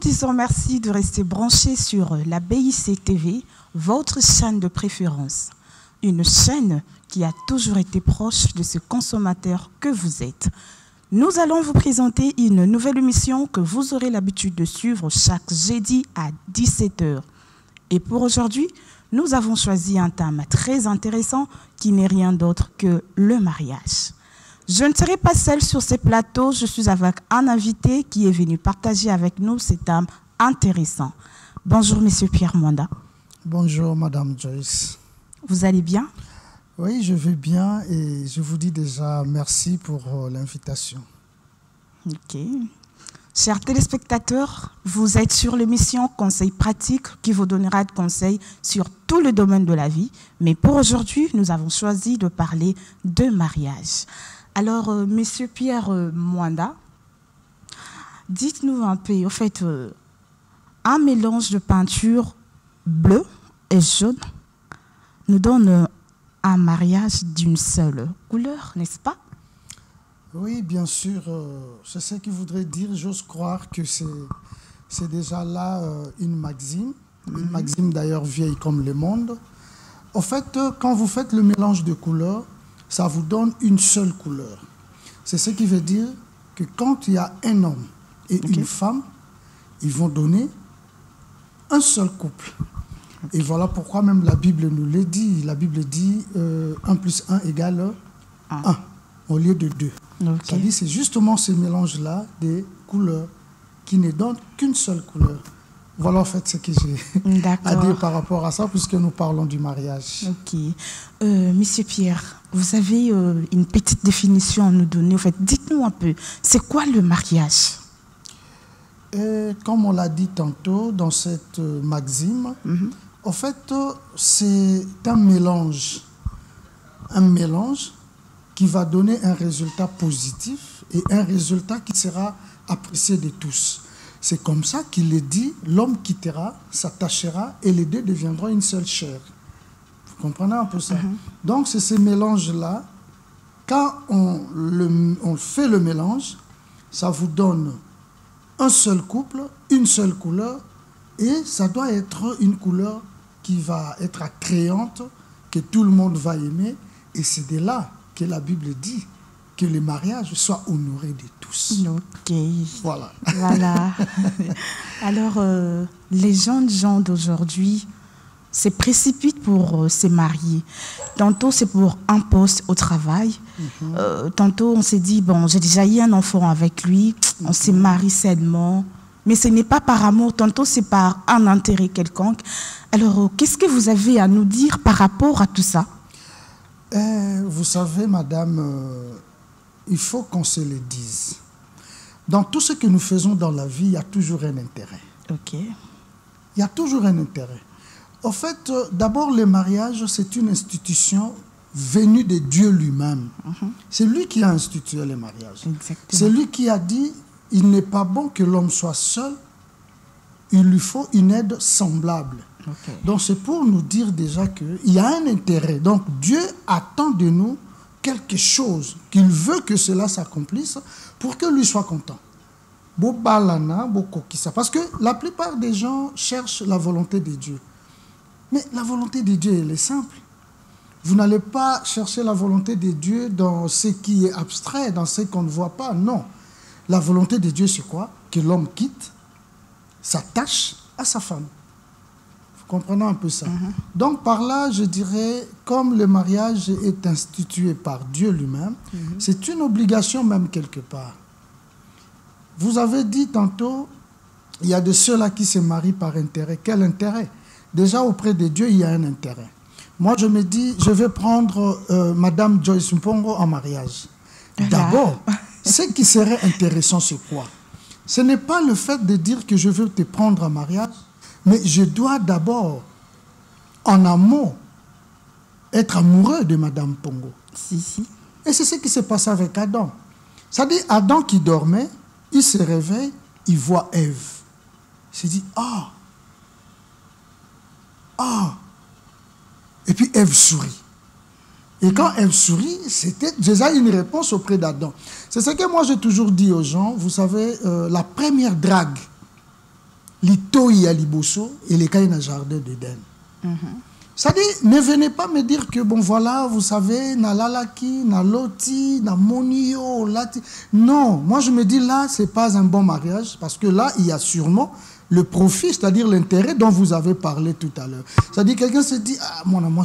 disons merci de rester branchés sur la BIC TV, votre chaîne de préférence. Une chaîne qui a toujours été proche de ce consommateur que vous êtes. Nous allons vous présenter une nouvelle émission que vous aurez l'habitude de suivre chaque jeudi à 17 h. Et pour aujourd'hui, nous avons choisi un thème très intéressant qui n'est rien d'autre que le mariage. Je ne serai pas seule sur ces plateaux, je suis avec un invité qui est venu partager avec nous ces thèmes intéressants. Bonjour, Monsieur Pierre Mwanda. Bonjour, Madame Joyce. Vous allez bien? Oui, je vais bien et je vous dis déjà merci pour l'invitation. Ok. Chers téléspectateurs, vous êtes sur l'émission Conseil pratique qui vous donnera des conseils sur tout le domaine de la vie. Mais pour aujourd'hui, nous avons choisi de parler de mariage. Alors, Monsieur Pierre Mwanda, dites-nous un peu, en fait, un mélange de peinture bleue et jaune nous donne un mariage d'une seule couleur, n'est-ce pas? Oui, bien sûr, c'est ce qui voudrait dire, j'ose croire que c'est déjà là une maxime d'ailleurs vieille comme le monde. En fait, quand vous faites le mélange de couleurs, ça vous donne une seule couleur. C'est ce qui veut dire que quand il y a un homme et une femme, ils vont donner un seul couple. Et voilà pourquoi même la Bible nous le dit. La Bible dit 1 plus 1 égale 1 au lieu de 2. Ça dit c'est justement ce mélange-là des couleurs qui ne donnent qu'une seule couleur. Voilà en fait ce que j'ai à dire par rapport à ça, puisque nous parlons du mariage. Ok. Monsieur Pierre, vous avez une petite définition à nous donner. En fait, dites-nous un peu, c'est quoi le mariage? Comme on l'a dit tantôt dans cette maxime, en fait, c'est un mélange qui va donner un résultat positif et un résultat qui sera apprécié de tous. C'est comme ça qu'il est dit, l'homme quittera, s'attachera et les deux deviendront une seule chair. Vous comprenez un peu ça? Donc c'est ce mélange-là, quand on fait le mélange, ça vous donne un seul couple, une seule couleur, et ça doit être une couleur qui va être attrayante, que tout le monde va aimer, et c'est de là que la Bible dit que le mariage soit honoré de tous. Ok. Voilà. Voilà. Alors, les jeunes gens d'aujourd'hui se précipitent pour se marier. Tantôt, c'est pour un poste au travail. Tantôt, on s'est dit, bon, j'ai déjà eu un enfant avec lui, on s'est marié sainement. Mais ce n'est pas par amour, tantôt c'est par un intérêt quelconque. Alors, qu'est-ce que vous avez à nous dire par rapport à tout ça? Vous savez, madame, il faut qu'on se le dise. Dans tout ce que nous faisons dans la vie, il y a toujours un intérêt. Ok. Il y a toujours un intérêt. En fait, d'abord, le mariage, c'est une institution venue de Dieu lui-même. C'est lui qui a institué le mariage. C'est lui qui a dit, il n'est pas bon que l'homme soit seul, il lui faut une aide semblable. Donc c'est pour nous dire déjà qu'il y a un intérêt. Donc Dieu attend de nous quelque chose, qu'il veut que cela s'accomplisse pour que lui soit content. Parce que la plupart des gens cherchent la volonté de Dieu. Mais la volonté de Dieu, elle est simple. Vous n'allez pas chercher la volonté de Dieu dans ce qui est abstrait, dans ce qu'on ne voit pas. Non. La volonté de Dieu, c'est quoi? Que l'homme quitte, s'attache à sa femme. Vous comprenez un peu ça? Donc par là, je dirais, comme le mariage est institué par Dieu lui-même, c'est une obligation même quelque part. Vous avez dit tantôt, il y a de ceux-là qui se marient par intérêt. Quel intérêt? Déjà auprès de Dieu, il y a un intérêt. Moi, je me dis, je vais prendre Madame Joyce Mpongo en mariage. D'abord, ce qui serait intéressant, c'est quoi? Ce n'est pas le fait de dire que je veux te prendre en mariage, mais je dois d'abord, en amont, être amoureux de Madame Pongo. Et c'est ce qui s'est passé avec Adam. C'est-à-dire, Adam qui dormait, il se réveille, il voit Ève. Il se dit, ah! Et puis Ève sourit. Et quand Ève sourit, c'était déjà une réponse auprès d'Adam. C'est ce que moi j'ai toujours dit aux gens. Vous savez, la première drague Litoyi à Liboso et les cailles dans le jardin d'Éden. Ça dit, ne venez pas me dire que, bon voilà, vous savez, na lalaki, na loti, na monio, lati. Non, moi je me dis là, c'est pas un bon mariage, parce que là, il y a sûrement le profit, c'est-à-dire l'intérêt dont vous avez parlé tout à l'heure. C'est-à-dire, quelqu'un se dit, ah, mon amour,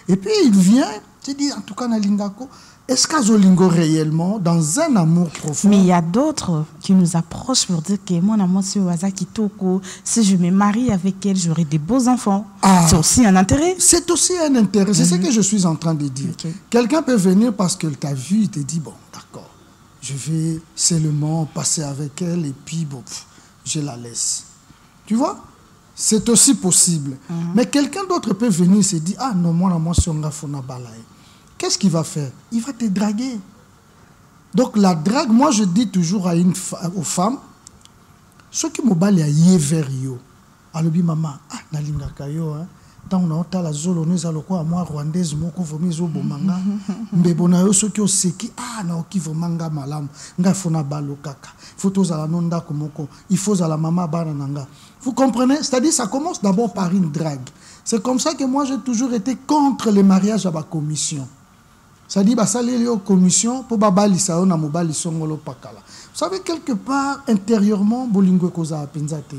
et puis il vient, se dit, en tout cas, na lingako, est-ce qu'Azolingo réellement, dans un amour profond? Mais il y a d'autres qui nous approchent pour dire que mon amour, si je me marie avec elle, j'aurai des beaux enfants. C'est aussi un intérêt. C'est aussi un intérêt. C'est ce que je suis en train de dire. Quelqu'un peut venir parce que t'a vu, il te dit, bon, d'accord, je vais seulement passer avec elle et puis, bon, je la laisse. Tu vois? C'est aussi possible. Mais quelqu'un d'autre peut venir et se dire, ah non, mon amour, c'est un fona balaye. Qu'est-ce qu'il va faire? Il va te draguer. Donc la drague, moi je dis toujours aux femmes, ceux qui m'oballent à yé vers yo, alobi maman, ah nalingaka yo, tant on a ota la zolonese aloko à moi rwandaise moko vomi zo bomanga, mbebona yo ceux qui ont seki, ah na oki vomanga malam, nga fona balo kaka, photos à la nonda komoko, il faut à la maman bananga. Vous comprenez? C'est-à-dire ça commence d'abord par une drague. C'est comme ça que moi j'ai toujours été contre les mariages à ma commission. Ça dit, bah, ça les commission pour babali ça on a mobali songolo pakala. Vous savez quelque part intérieurement bolingo koza penzate.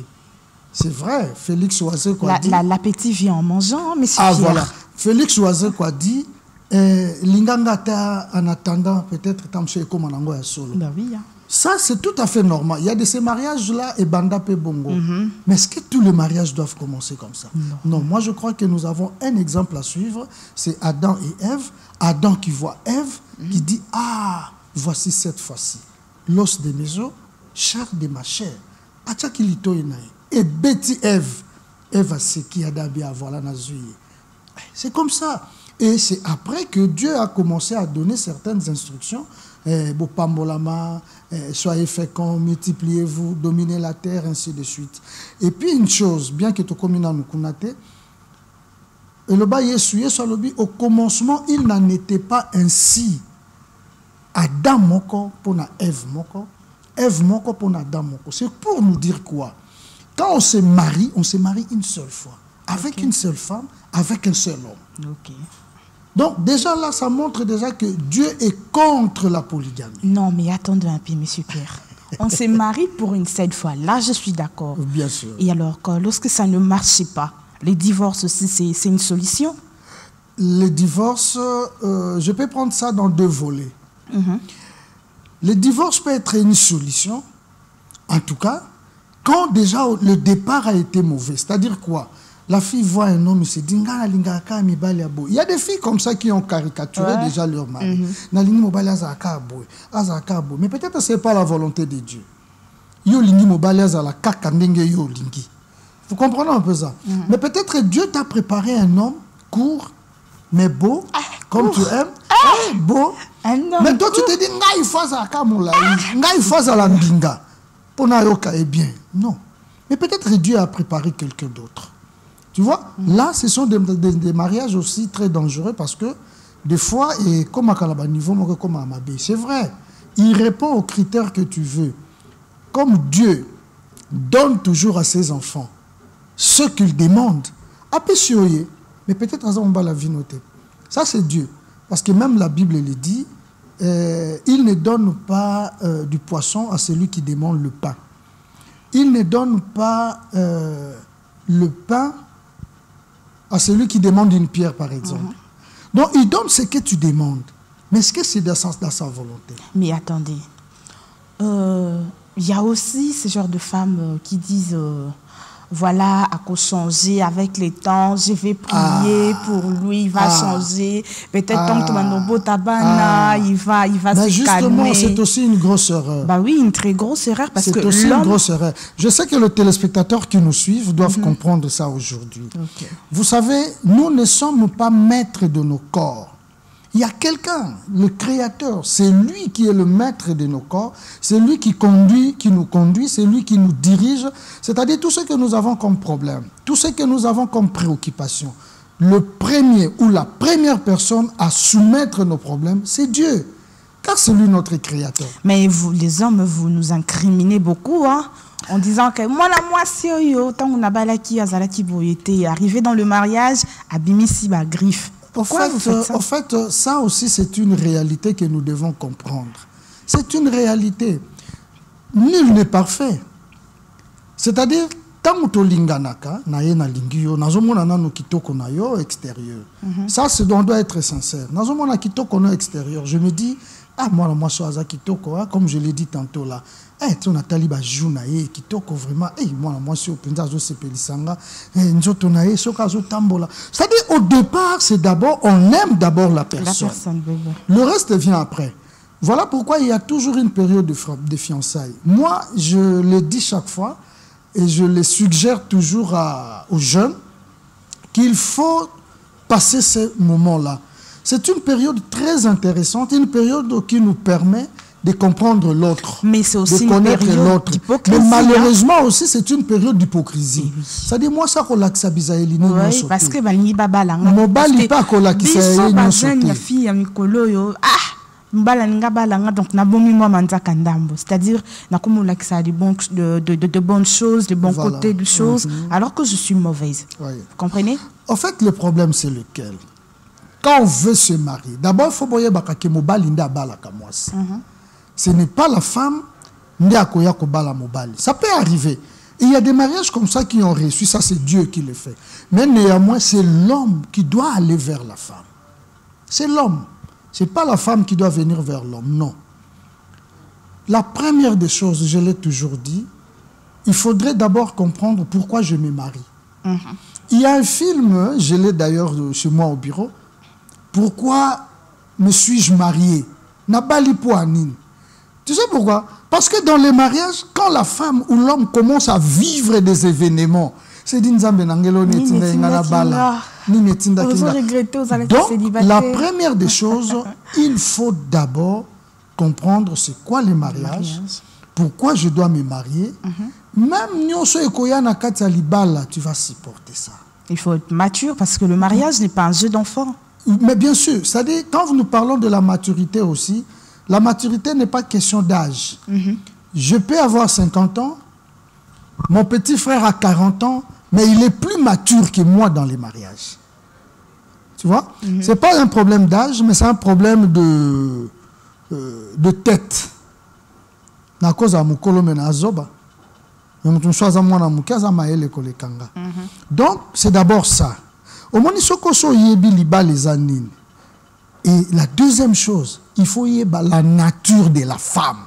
C'est vrai, Félix Oisé quoi dit. L'appétit vient en mangeant, mais c'est voilà. Félix Oisé quoi dit. Linganga ta en attendant peut-être tamche comme manango ya solo. Bah oui. Ça c'est tout à fait normal. Il y a de ces mariages là et banda pe bongo. Mais est-ce que tous les mariages doivent commencer comme ça? Non, moi je crois que nous avons un exemple à suivre, c'est Adam et Ève. Adam qui voit Ève, qui dit, ah, voici cette fois-ci, l'os de mes os, chair de ma chair. Et Betty Ève, Ève a ce qui a d'habitude à voir la nazuye. C'est comme ça. Et c'est après que Dieu a commencé à donner certaines instructions. Soyez féconds, multipliez-vous, dominez la terre, ainsi de suite. Et puis une chose, bien que tu communes nous connaissons, et le bas au commencement, il n'en était pas ainsi. Adam moko pour na Ève moko, Ève moko pour na Adam moko. C'est pour nous dire quoi? Quand on se marie une seule fois, avec une seule femme, avec un seul homme. Donc déjà là, ça montre déjà que Dieu est contre la polygamie. Non, mais attendez un peu, monsieur Pierre. On se marie pour une seule fois. Là, je suis d'accord. Bien sûr. Et alors, lorsque ça ne marche pas, les divorces aussi, c'est une solution? Les divorces, je peux prendre ça dans deux volets. Le divorce peut être une solution, en tout cas, quand déjà le départ a été mauvais. C'est-à-dire quoi? La fille voit un homme et se dit, il y a des filles comme ça qui ont caricaturé déjà leur mari. Mais peut-être que ce n'est pas la volonté de Dieu. Vous comprenez un peu ça? Mais peut-être que Dieu t'a préparé un homme court, mais beau, comme tu aimes. Beau. Mais toi, tu te dis, il faut la ndinga. Eh bien, non. Mais peut-être que Dieu a préparé quelqu'un d'autre. Tu vois, là, ce sont des mariages aussi très dangereux parce que des fois, et comme à niveau, c'est vrai, il répond aux critères que tu veux. Comme Dieu donne toujours à ses enfants ce qu'ils demandent, mais peut-être on va la vie noter. Ça, c'est Dieu. Parce que même la Bible le dit, il ne donne pas du poisson à celui qui demande le pain. Il ne donne pas le pain à celui qui demande une pierre, par exemple. Donc, il donne ce que tu demandes. Mais est-ce que c'est dans sa volonté? Mais attendez. Il y a aussi ce genre de femmes qui disent... voilà, à quoi changer avec les temps, je vais prier pour lui, il va changer. Peut-être tant que Manobo Tabana, il va se calmer. Justement, c'est aussi une grosse erreur. Bah oui, une très grosse erreur parce que c'est aussi une grosse erreur. Je sais que les téléspectateurs qui nous suivent doivent comprendre ça aujourd'hui. Vous savez, nous ne sommes pas maîtres de nos corps. Il y a quelqu'un, le Créateur, c'est lui qui est le maître de nos corps, c'est lui qui nous conduit, c'est lui qui nous dirige, c'est-à-dire tout ce que nous avons comme problème, tout ce que nous avons comme préoccupation. Le premier ou la première personne à soumettre nos problèmes, c'est Dieu. car c'est lui notre créateur. Mais vous, les hommes, vous nous incriminez beaucoup, hein, en disant que moi, c'est tant on a balaki, azalaki boyete, arrivé dans le mariage, abimisi ba griffe. Pourquoi vous faites ça? En fait, ça aussi, c'est une réalité que nous devons comprendre. C'est une réalité. Nul n'est parfait. C'est-à-dire, tant que linganaka, naye na lingio, nazomona nanu kitoko na yo extérieur. Ça, on doit être sincère. Nazomona kitoko na extérieur. Je me dis, ah, moi, soaza kitoko, comme je l'ai dit tantôt là. Eh, tu as taliba jounaye kitoko vraiment. Eh, moi, si au penza se pelisanga, nzoto naye soka zo tambola. C'est-à-dire, au départ, c'est d'abord, on aime d'abord la personne. Le reste vient après. Voilà pourquoi il y a toujours une période de fiançailles. Moi, je le dis chaque fois, et je le suggère toujours aux jeunes, qu'il faut passer ce moment-là. C'est une période très intéressante, une période qui nous permet de comprendre l'autre, mais c'est aussi de connaître l'autre. Mais malheureusement aussi, c'est une période d'hypocrisie. C'est-à-dire, moi, ça relaxe à Bisaïli. Oui, parce que Balini Babala. Mobali pas relaxé à donc c'est-à-dire de bonnes choses, de bons côtés de choses, alors que je suis mauvaise. Oui. Vous comprenez? En fait, le problème, c'est lequel? Quand on veut se marier, d'abord, il faut que mobali nda bala kamwasi. Ce n'est pas la femme nda koya ko bala mobali. Ça peut arriver. Et il y a des mariages comme ça qui ont réussi, ça c'est Dieu qui le fait. Mais néanmoins, c'est l'homme qui doit aller vers la femme. C'est l'homme. Ce n'est pas la femme qui doit venir vers l'homme, non. La première des choses, je l'ai toujours dit, il faudrait d'abord comprendre pourquoi je me marie. Il y a un film, je l'ai d'ailleurs chez moi au bureau, pourquoi me suis-je marié? Nabali Pouanine. Tu sais pourquoi? Parce que dans les mariages, quand la femme ou l'homme commence à vivre des événements, c'est donc la première des choses, il faut d'abord comprendre c'est quoi les mariages, pourquoi je dois me marier. Même tu vas supporter ça. Il faut être mature parce que le mariage n'est pas un jeu d'enfant. Mais bien sûr, c'est-à-dire quand nous parlons de la maturité aussi, la maturité n'est pas question d'âge. Je peux avoir 50 ans, mon petit frère a 40 ans, mais il est plus mature que moi dans les mariages. Tu vois? Ce n'est pas un problème d'âge, mais c'est un problème de tête. Donc, c'est d'abord ça. Et la deuxième chose, il faut y avoir la nature de la femme.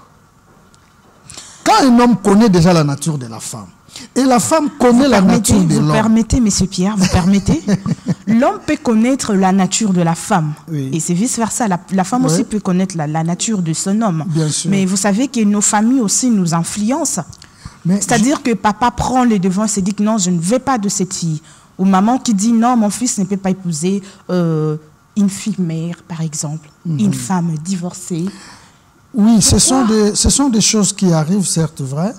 Quand un homme connaît déjà la nature de la femme, et la femme connaît la nature de l'homme. Vous permettez, monsieur Pierre, vous permettez? L'homme peut connaître la nature de la femme. Oui. Et c'est vice-versa. La femme aussi peut connaître la nature de son homme. Bien sûr. Mais vous savez que nos familles aussi nous influencent. C'est-à-dire que papa prend les devants et se dit que non, je ne veux pas de cette fille. Ou maman qui dit non, mon fils ne peut pas épouser une fille mère, par exemple. Une femme divorcée. Oui, ce sont des choses qui arrivent, certes vraies.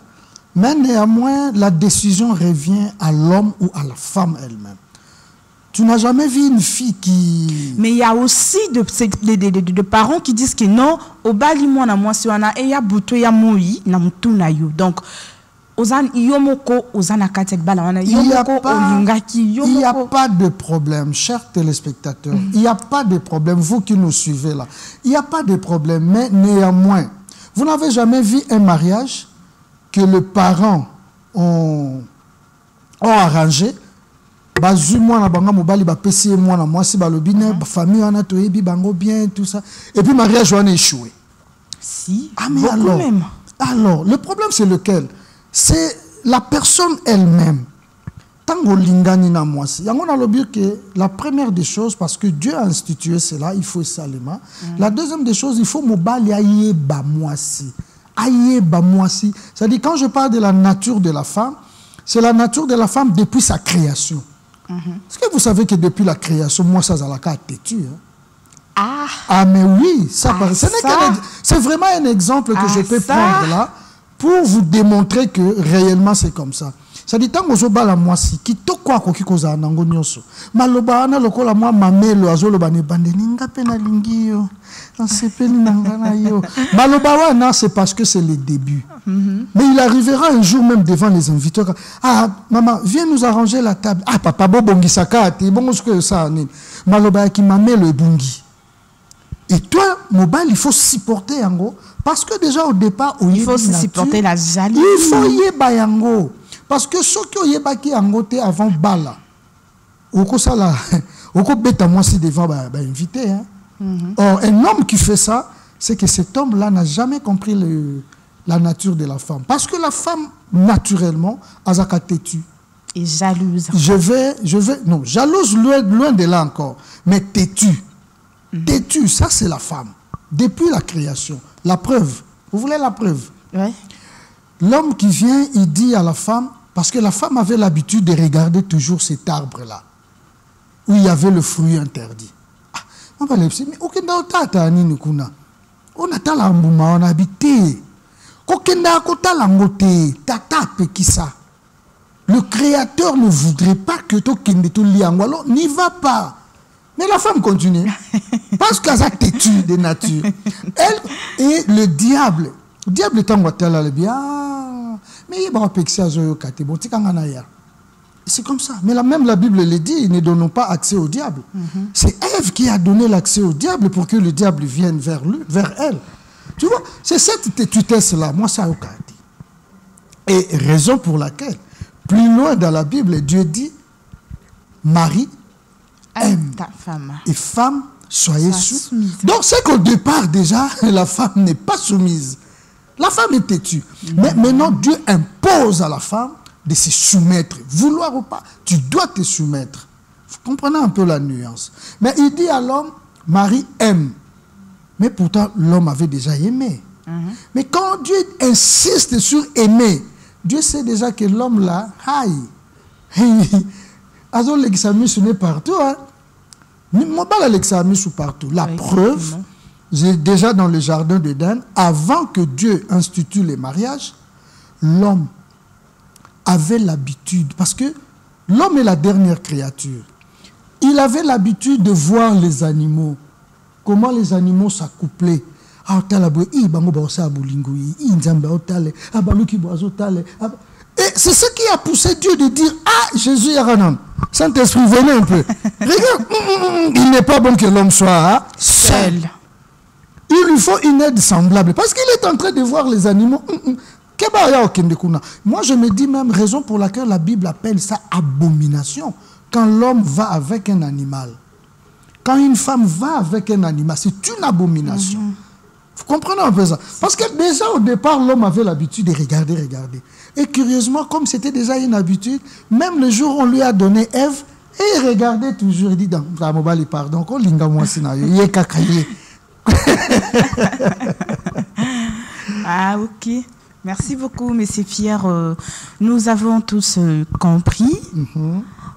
Mais néanmoins, la décision revient à l'homme ou à la femme elle-même. Tu n'as jamais vu une fille qui... Mais il y a aussi de parents qui disent que non, au bali moi na moi siwana e ya buto ya moi na mutuna yo. Donc ozan yomoko ozana katek bala wana yomoko olingaki yomoko. Il n'y a pas de problème, chers téléspectateurs. Il n'y a pas de problème, vous qui nous suivez là. Il n'y a pas de problème, mais néanmoins, vous n'avez jamais vu un mariage que les parents ont arrangé. Bazu mwana banga mobali ba pesi mwana mwasi balobine famille wana toyebi bango bien tout ça et puis mariage wana échoué. Si. Ah mais alors le problème c'est lequel? C'est la personne elle-même. Tango lingani na mwasi. Yango na lobi que la première des choses, parce que Dieu a institué cela, il faut salema. La deuxième des choses, il faut mobali ayeba mwasi. Ayeba mwasi. C'est-à-dire quand je parle de la nature de la femme, c'est la nature de la femme depuis sa création. Est-ce que vous savez que depuis la création, moi, ça a têtu. Ah, mais oui, ça paraît. C'est vraiment un exemple que je peux prendre là pour vous démontrer que réellement c'est comme ça. Ça dit tant que la moi si qui to quoi koki koza nango nyonso maloba na lokola moi mamelo azoloba ne bande ninga pena lingio on sepeli nangana yo maloba wana c'est parce que c'est le début. Mais il arrivera un jour même devant les invités. Ah maman viens nous arranger la table. Ah papa bobongi sakati bon ce que ça ni maloba ki mamelo ebungi. Et toi mobile il faut supporter yango parce que déjà au départ il faut supporter la jalousie. Il faut yeba yango. Parce que ceux qui ont yébaki en côté avant Bala, au ça là, au bêta moi si devant invité. Hein. Or un homme qui fait ça, c'est que cet homme-là n'a jamais compris la nature de la femme. Parce que la femme naturellement, azaka têtue. Et jalouse. Non, jalouse loin de là encore, mais têtue. Têtue, ça c'est la femme. Depuis la création, la preuve. Vous voulez la preuve? Oui. L'homme qui vient, il dit à la femme, parce que la femme avait l'habitude de regarder toujours cet arbre-là, où il y avait le fruit interdit. On va dire, mais aucun tata ni kuna. On a talambuma, on a habité. Kokenda kota langote, tata pekisa. Le créateur ne voudrait pas que to kende to liango, alors n'y va pas. Mais la femme continue, parce qu'elle a têtu de nature. Elle et le diable. Le diable est en watala le bien. Mais il va c'est comme ça. Mais même la Bible le dit, ne donnons pas accès au diable. C'est Ève qui a donné l'accès au diable pour que le diable vienne vers lui, vers elle. Tu vois, c'est cette têtutesse-là. Moi, ça a dit. Et raison pour laquelle, plus loin dans la Bible, Dieu dit, Marie aime ta femme. Et femme, soyez soumise. Donc c'est qu'au départ déjà, la femme n'est pas soumise. La femme est têtue. Mais maintenant, Dieu impose à la femme de se soumettre. Vouloir ou pas, tu dois te soumettre. Vous comprenez un peu la nuance. Mais il dit à l'homme, Marie aime. Mais pourtant, l'homme avait déjà aimé. Mais quand Dieu insiste sur aimer, Dieu sait déjà que l'homme là, Azo l'examen n'est partout. Partout. La preuve, j'ai déjà dans le jardin d'Éden, avant que Dieu institue les mariages, l'homme avait l'habitude, parce que l'homme est la dernière créature, il avait l'habitude de voir les animaux, comment les animaux s'accouplaient. Et c'est ce qui a poussé Dieu de dire, ah, Jésus Yaranan, Saint-Esprit, venez un peu. Regarde, il n'est pas bon que l'homme soit seul. Il lui faut une aide semblable. Parce qu'il est en train de voir les animaux. Moi, je me dis même raison pour laquelle la Bible appelle ça abomination. Quand l'homme va avec un animal. Quand une femme va avec un animal, c'est une abomination. Vous comprenez un peu ça? Parce que déjà au départ, l'homme avait l'habitude de regarder. Et curieusement, comme c'était déjà une habitude, même le jour où on lui a donné Ève, et il regardait toujours, il dit dans la mobile, pardon, qu'on linga moi scénario, il est cacaillé. Ah, ok. Merci beaucoup, Monsieur Pierre. Nous avons tous compris.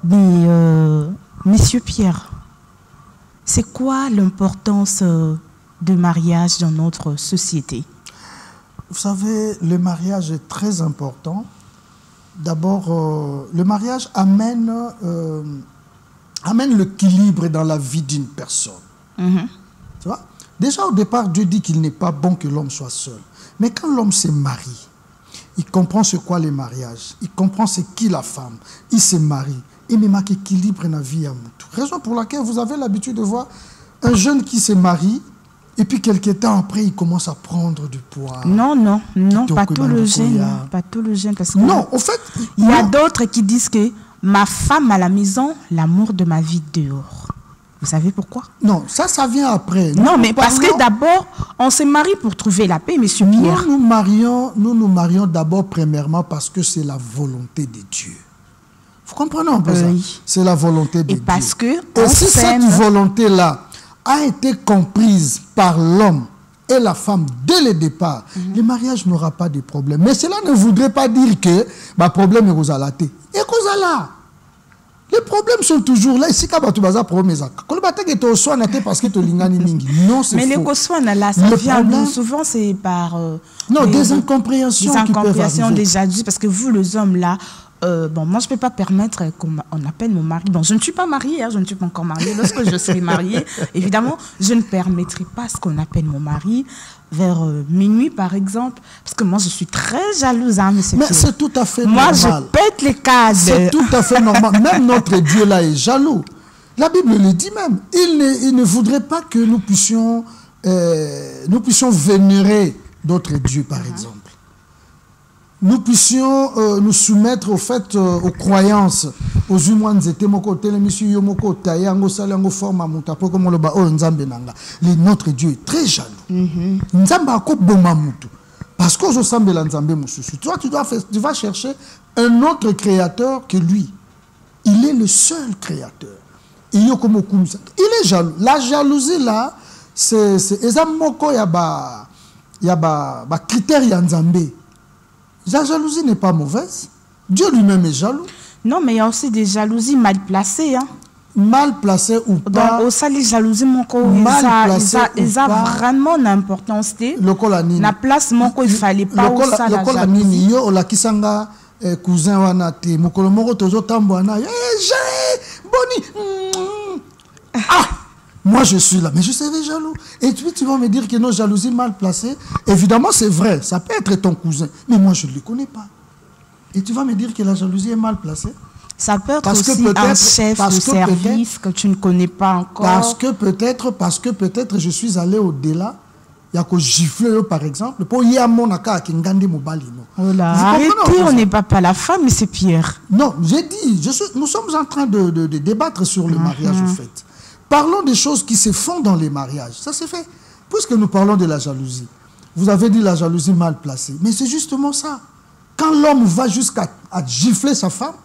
Mais, Monsieur Pierre, c'est quoi l'importance de mariage dans notre société? Vous savez, le mariage est très important. D'abord, le mariage amène l'équilibre dans la vie d'une personne. Tu vois? Déjà au départ, Dieu dit qu'il n'est pas bon que l'homme soit seul. Mais quand l'homme se marie, il comprend ce qu'est le mariage. Il comprend ce qu'est la femme. Il se marie. Il me marque équilibre dans la vie à tout. Raison pour laquelle vous avez l'habitude de voir un jeune qui se marie et puis quelques temps après, il commence à prendre du poids. Non, pas tout le jeune. Pas tout le jeune. Parce que non, en fait... Il y a d'autres qui disent que ma femme à la maison, l'amour de ma vie dehors. Vous savez pourquoi? Non, ça vient après. Non, mais parce que d'abord, on se marie pour trouver la paix, Monsieur Pierre. Nous nous marions d'abord, premièrement, parce que c'est la volonté de Dieu. Vous comprenez un peu ça? C'est la volonté de Dieu. Et parce que... Et si cette volonté-là a été comprise par l'homme et la femme dès le départ, le mariage n'aura pas de problème. Mais cela ne voudrait pas dire que le problème est aux alatés. Et qu'aux alas. Les problèmes sont toujours là. Ici, quand tu vas problème, parce que tu non, c'est mais faux. les cossoines, là, ça vient problème, souvent, c'est par... non, des incompréhensions. Des incompréhensions des adultes. Parce que vous, les hommes, là, bon, moi, je ne peux pas permettre qu'on appelle mon mari. Bon, je ne suis pas mariée, hein, je ne suis pas encore mariée. Lorsque je serai mariée, évidemment, je ne permettrai pas ce qu'on appelle mon mari vers minuit, par exemple. Parce que moi, je suis très jalouse. Hein, mais c'est tout à fait moi, normal. Moi, je pète les cadres. C'est tout à fait normal. Même notre Dieu, là, est jaloux. La Bible le dit même. Il ne voudrait pas que nous puissions vénérer d'autres dieux, par exemple. Nous puissions nous soumettre au fait, aux croyances, aux humains. Notre Dieu est très jaloux. Parce que toi, tu vas chercher un autre créateur que lui. Il est le seul créateur. Il est jaloux. La jalousie, là, c'est critère Nzambé. La jalousie n'est pas mauvaise. Dieu lui-même est jaloux. Non, mais il y a aussi des jalousies mal placées. Hein. Mal placées ou pas. Donc, ça, les jalousies, mal placées ils ont vraiment une importance. La place, il ne fallait pas où ça, la jalousie. Cousin wanate mokolo moko tozo tambwana moi je suis là mais je serais jaloux et puis tu vas me dire que nos jalousies mal placées évidemment c'est vrai ça peut être ton cousin mais moi je ne le connais pas et tu vas me dire que la jalousie est mal placée. Ça peut être aussi un chef de service que tu ne connais pas encore. Parce que peut-être je suis allé au-delà. Il y a que gifler par exemple pour y mon aka kingandi mobali non. Arrêtez, on n'est pas la femme mais c'est Pierre. Non, j'ai dit nous sommes en train de débattre sur le mariage au fait. Parlons des choses qui se font dans les mariages. Ça c'est fait. Puisque nous parlons de la jalousie. Vous avez dit la jalousie mal placée, mais c'est justement ça. Quand l'homme va jusqu'à gifler sa femme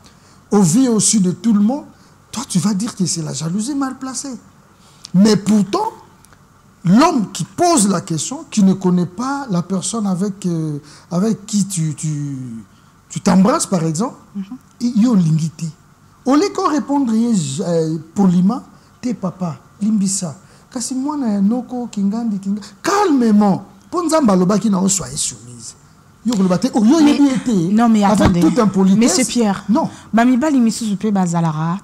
au vu au-dessus de tout le monde, toi tu vas dire que c'est la jalousie mal placée. Mais pourtant l'homme qui pose la question, qui ne connaît pas la personne avec qui tu t'embrasses, par exemple, il y a l'ingité. Au lieu qu'on réponde poliment, t'es papa, limbisa. Kasi moi, na noko kingandi kinga. Calmement. Pour Nzamba loba qui n'a soyez soumise. Non, mais attendez. Avec tout un politesse. Monsieur Pierre. Non. Bamiba limisu zupe bazalara.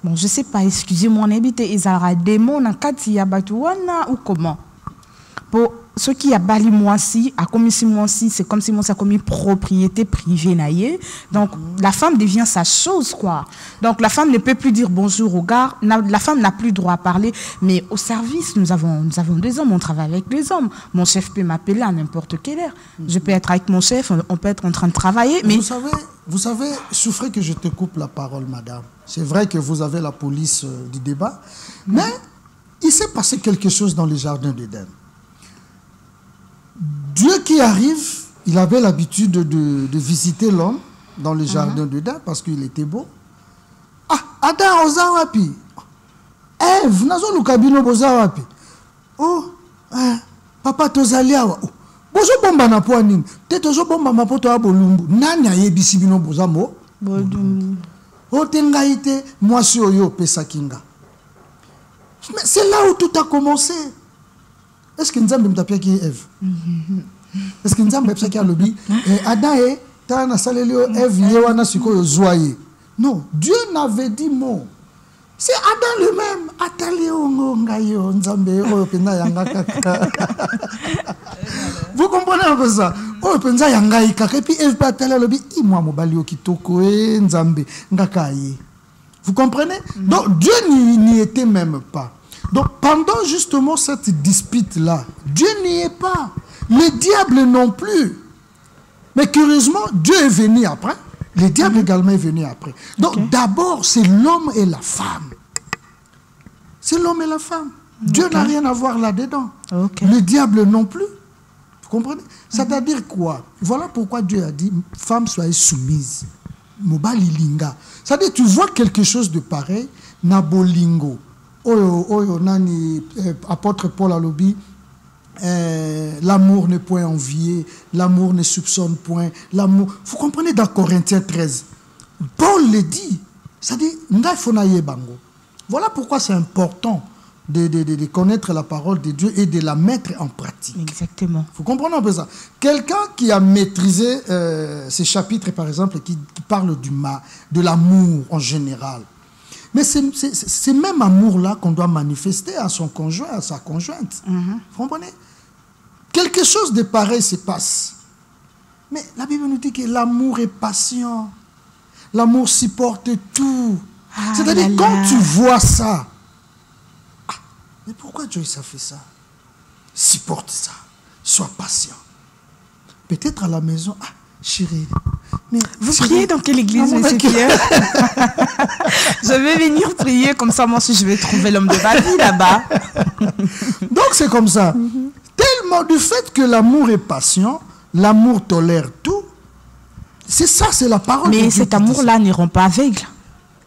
Bon, je ne sais pas, excusez-moi, on habite Ezara démon en Katia Batouana ou comment? Pour ceux qui a bali moisi, a commis si moisi, c'est comme si moi ça a commis propriété privée naïe. Donc la femme devient sa chose quoi. Donc la femme ne peut plus dire bonjour au gars. La femme n'a plus droit à parler. Mais au service, nous avons des hommes, on travaille avec les hommes. Mon chef peut m'appeler à n'importe quelle heure. Je peux être avec mon chef, on peut être en train de travailler. Mais vous savez, souffrez que je te coupe la parole, madame. C'est vrai que vous avez la police du débat, mais il s'est passé quelque chose dans les jardins d'Éden. Dieu qui arrive, il avait l'habitude de visiter l'homme dans les jardins d'Éden parce qu'il était beau. Ah, Adam ozawapi. Ève, nazo lukabino bozawapi. Oh, papa tozaliawa. Bozo bomba na po nini? Te tozo bomba mapoto ya bolumbu. Nani ayebisi bino bozamo? Bolumbu. Otengaite, moi si oyo pesakinga. Mais c'est là où tout a commencé. Est-ce que Nzambe m'tapia qui est Ève? Est-ce que Nzambe m'tapia qui a lobby? Adam et Tana Salelio Ève yewana siko zoye. Non, Dieu n'avait dit mot. C'est Adam lui-même. Ataleo ngayo Nzambe oyo pena yanga kaka. Vous comprenez un peu ça? Oyo penza yanga kaka et puis Ève patala lobby I moi mobali okitoko Nzambe ngakaye. Vous comprenez? Donc Dieu n'y était même pas. Donc pendant justement cette dispute-là, Dieu n'y est pas. Le diable non plus. Mais curieusement, Dieu est venu après. Le diable également est venu après. Donc d'abord, c'est l'homme et la femme. C'est l'homme et la femme. Dieu n'a rien à voir là-dedans. Le diable non plus. Vous comprenez? C'est-à-dire quoi? Voilà pourquoi Dieu a dit, femme, soyez soumise. Mobali linga. C'est-à-dire, tu vois quelque chose de pareil, nabolingo. Oyo nani apôtre Paul a lobby, l'amour n'est point envié, l'amour ne soupçonne point, l'amour. Vous comprenez dans Corinthiens 13, Paul le dit, C'est-à-dire, nda fonaye bango. Voilà pourquoi c'est important de connaître la parole de Dieu et de la mettre en pratique. Exactement. Vous comprenez un peu ça? Quelqu'un qui a maîtrisé ces chapitres, par exemple, qui parle de l'amour en général. Mais c'est même amour-là qu'on doit manifester à son conjoint, à sa conjointe. Vous comprenez? Quelque chose de pareil se passe. Mais la Bible nous dit que l'amour est patient. L'amour supporte tout. C'est-à-dire, quand tu vois ça, mais pourquoi Joyce a fait ça? Supporte ça. Sois patient. Peut-être à la maison, chérie. Mais vous priez dans quelle église, monsieur Pierre? Je vais venir prier, comme ça, moi aussi, je vais trouver l'homme de ma vie là-bas. Donc, c'est comme ça. Tellement du fait que l'amour est patient, l'amour tolère tout. C'est ça, c'est la parole de Dieu. Mais cet amour-là ne rend pas aveugle.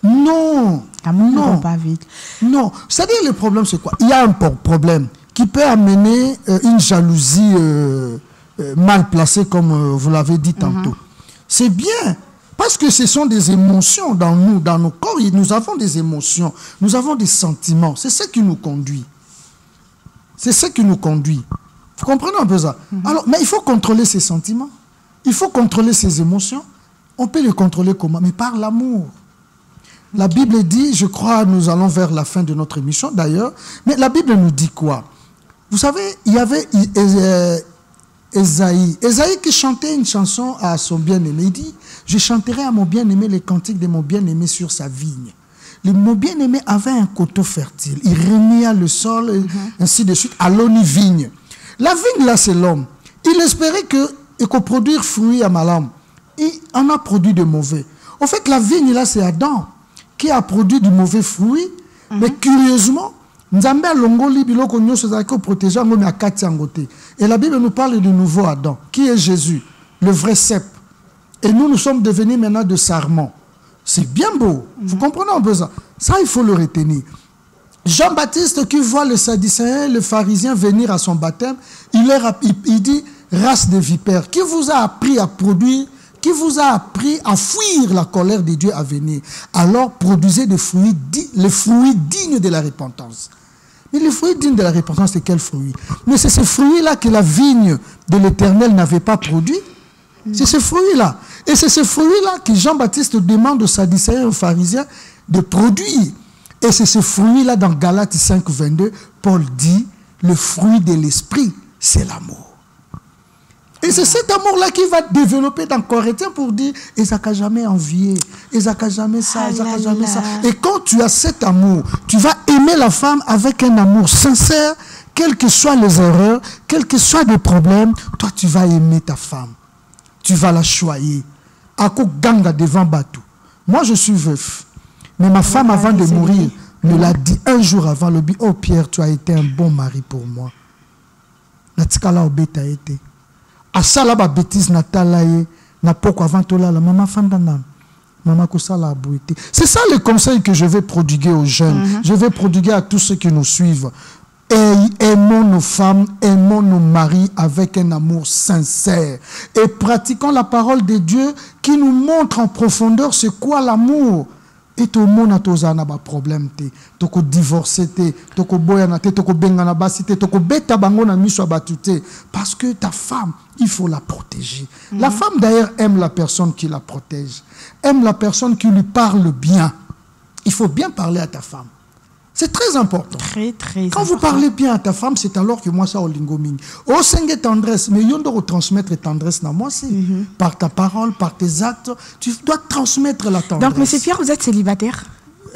Non. L'amour ne rend pas aveugle. Non. C'est-à-dire, le problème, c'est quoi? Il y a un problème qui peut amener une jalousie mal placée, comme vous l'avez dit tantôt. C'est bien, parce que ce sont des émotions dans nous, dans nos corps. Nous avons des émotions, nous avons des sentiments. C'est ce qui nous conduit. C'est ce qui nous conduit. Vous comprenez un peu ça? Alors, mais il faut contrôler ces sentiments. Il faut contrôler ces émotions. On peut les contrôler comment? Mais par l'amour. La Bible dit, je crois, nous allons vers la fin de notre émission d'ailleurs, mais la Bible nous dit quoi? Vous savez, il y avait Ésaïe qui chantait une chanson à son bien-aimé. Il dit, je chanterai à mon bien-aimé les cantiques de mon bien-aimé sur sa vigne. Mon bien-aimé avait un coteau fertile. Il remuait le sol, et ainsi de suite, à l'oni vigne. La vigne, là, c'est l'homme. Il espérait qu'il produire fruit à Malam. Il en a produit de mauvais. En fait, la vigne, là, c'est Adam qui a produit du mauvais fruit. Mais curieusement, Nzambe a longoli biloko nyonso zaki protéger ngomi akati angote. Et la Bible nous parle du nouveau Adam, qui est Jésus, le vrai cep. Et nous sommes devenus maintenant de sarments. C'est bien beau. Vous comprenez un peu ça? Ça, il faut le retenir. Jean-Baptiste qui voit le Sadducéen, le pharisien venir à son baptême, il dit, race de vipères, qui vous a appris à produire, qui vous a appris à fuir la colère de Dieu à venir. Alors produisez des fruits, les fruits dignes de la repentance. Mais les fruits dignes de la repentance, c'est quel fruit? Mais c'est ce fruit-là que la vigne de l'Éternel n'avait pas produit. C'est ce fruit-là. Et c'est ce fruit-là que Jean-Baptiste demande aux Sadducéens et aux pharisiens de produire. Et c'est ce fruit-là dans Galates 5, 22, Paul dit, le fruit de l'esprit, c'est l'amour. Et c'est cet amour-là qui va développer dans Corinthiens pour dire, Isaac n'a jamais envié, Isaac n'a jamais ça, Isaac n'a jamais ça. Et quand tu as cet amour, tu vas aimer la femme avec un amour sincère, quelles que soient les erreurs, quels que soient les problèmes, toi tu vas aimer ta femme. Tu vas la choyer. Ako ganga devant Batou. Moi je suis veuf. Mais ma femme avant de mourir me l'a dit un jour avant. Le dit, oh Pierre, tu as été un bon mari pour moi. Natikala obeta été. Asala ba bêtise natalaye na poko avant tola la maman fandana. Maman kosala abouité. C'est ça le conseil que je vais prodiguer aux jeunes. Je vais prodiguer à tous ceux qui nous suivent. Aimons nos femmes, aimons nos maris avec un amour sincère. Et pratiquons la parole de Dieu qui nous montre en profondeur c'est quoi l'amour. Et tout le monde a tous un problème. Toko divorcé, toko boyana, toko bengana basité, toko beta bangona miswa batute. Parce que ta femme, il faut la protéger. La femme d'ailleurs aime la personne qui la protège. Aime la personne qui lui parle bien. Il faut bien parler à ta femme. C'est très important. Très, très Quand important. vous parlez bien à ta femme, c'est alors que moi, ça, au lingoming. Au senge tendresse, mais on doit transmettre tendresse dans moi, c'est par ta parole, par tes actes. Tu dois transmettre la tendresse. Donc, monsieur Pierre, vous êtes célibataire?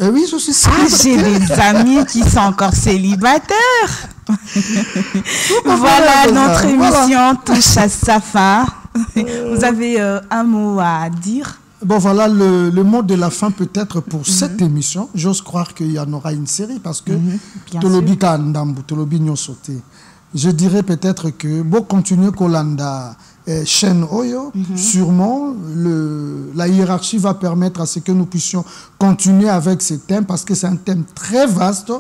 Oui, je suis célibataire. J'ai des amis qui sont encore célibataires. Voilà, notre émission touche à sa fin. Vous avez un mot à dire? Bon, voilà le mot de la fin peut-être pour cette émission. J'ose croire qu'il y en aura une série parce que Tolobi Kandambu, Tolobi Nyosote. Je dirais peut-être que bon continuer Kolanda chaîne Oyo, sûrement la hiérarchie va permettre à ce que nous puissions continuer avec ces thèmes parce que c'est un thème très vaste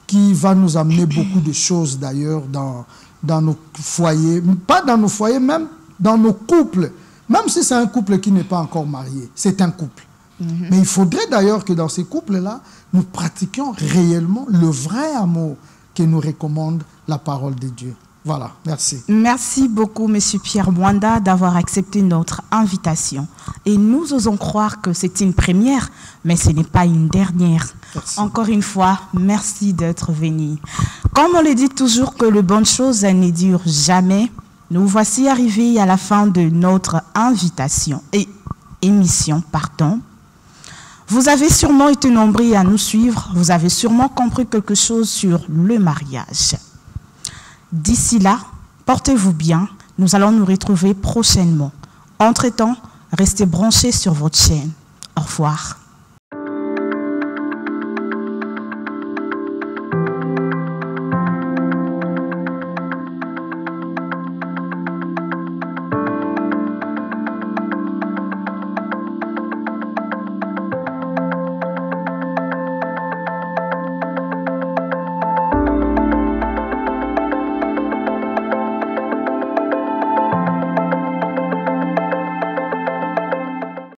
qui va nous amener beaucoup de choses d'ailleurs dans nos foyers, pas dans nos foyers, même dans nos couples. Même si c'est un couple qui n'est pas encore marié, c'est un couple. Mais il faudrait d'ailleurs que dans ces couples-là, nous pratiquions réellement le vrai amour que nous recommande la parole de Dieu. Voilà, merci. Merci beaucoup, M. Pierre Mwanda, d'avoir accepté notre invitation. Et nous osons croire que c'est une première, mais ce n'est pas une dernière. Merci. Encore une fois, merci d'être venu. Comme on le dit toujours que les bonnes choses ne durent jamais, nous voici arrivés à la fin de notre émission. Vous avez sûrement été nombreux à nous suivre, vous avez sûrement compris quelque chose sur le mariage. D'ici là, portez-vous bien, nous allons nous retrouver prochainement. Entre-temps, restez branchés sur votre chaîne. Au revoir.